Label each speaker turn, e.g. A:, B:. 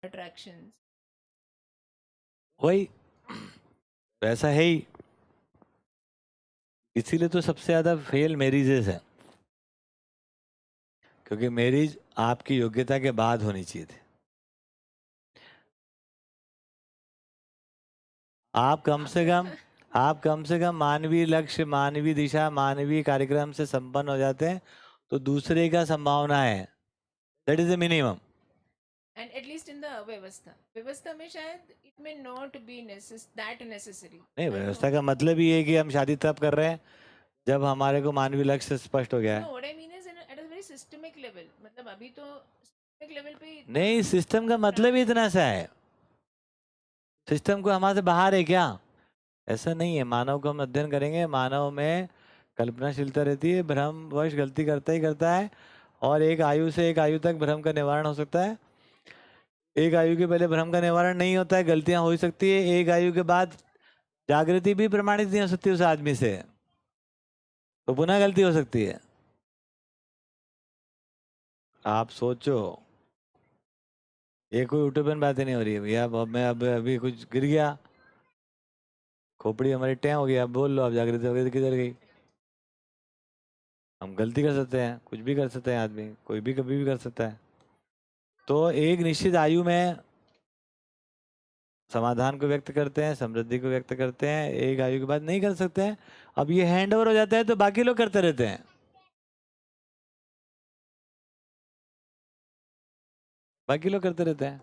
A: attractions.
B: वही वैसा है ही, इसीलिए तो सबसे ज्यादा फेल मैरिजेस है, क्योंकि मैरिज आपकी योग्यता के बाद होनी चाहिए थी। आप कम से कम मानवीय लक्ष्य, मानवीय दिशा, मानवीय कार्यक्रम से संपन्न हो जाते हैं तो दूसरे का संभावना है, that is the minimum.
A: And at least in the व्यवस्था में शायद it may not be that necessary.
B: नहीं,
A: I don't
B: व्यवस्था
A: know.
B: का मतलब ये है कि हम शादी तब कर रहे हैं जब हमारे को मानवीय लक्ष्य स्पष्ट हो गया है।
A: No, what I mean is at a very systemic level. मतलब अभी तो systemic level पे
B: नहीं, सिस्टम का मतलब ही इतना सा है, सिस्टम को हमारे से बाहर है क्या? ऐसा नहीं है। मानव को हम अध्ययन करेंगे, मानव में कल्पनाशीलता रहती है, भ्रमवश गलती करता ही करता है, और एक आयु से एक आयु तक भ्रम का निवारण हो सकता है। एक आयु के पहले भ्रम का निवारण नहीं होता है, गलतियां हो ही सकती है। एक आयु के बाद जागृति भी प्रमाणित नहीं हो सकती उस आदमी से, तो पुनः गलती हो सकती है। आप सोचो, ये कोई यूटोपियन बातें नहीं हो रही है भैया। अब मैं अभी कुछ गिर गया, खोपड़ी हमारी टै हो गई, अब बोल लो, अब जागृति वगैरह किधर गई? हम गलती कर सकते हैं, कुछ भी कर सकते हैं, आदमी कोई भी कभी भी कर सकता है। तो एक निश्चित आयु में समाधान को व्यक्त करते हैं, समृद्धि को व्यक्त करते हैं, एक आयु के बाद नहीं कर सकते हैं। अब ये हैंड ओवर हो जाता है तो बाकी लोग करते रहते हैं, बाकी लोग करते रहते हैं।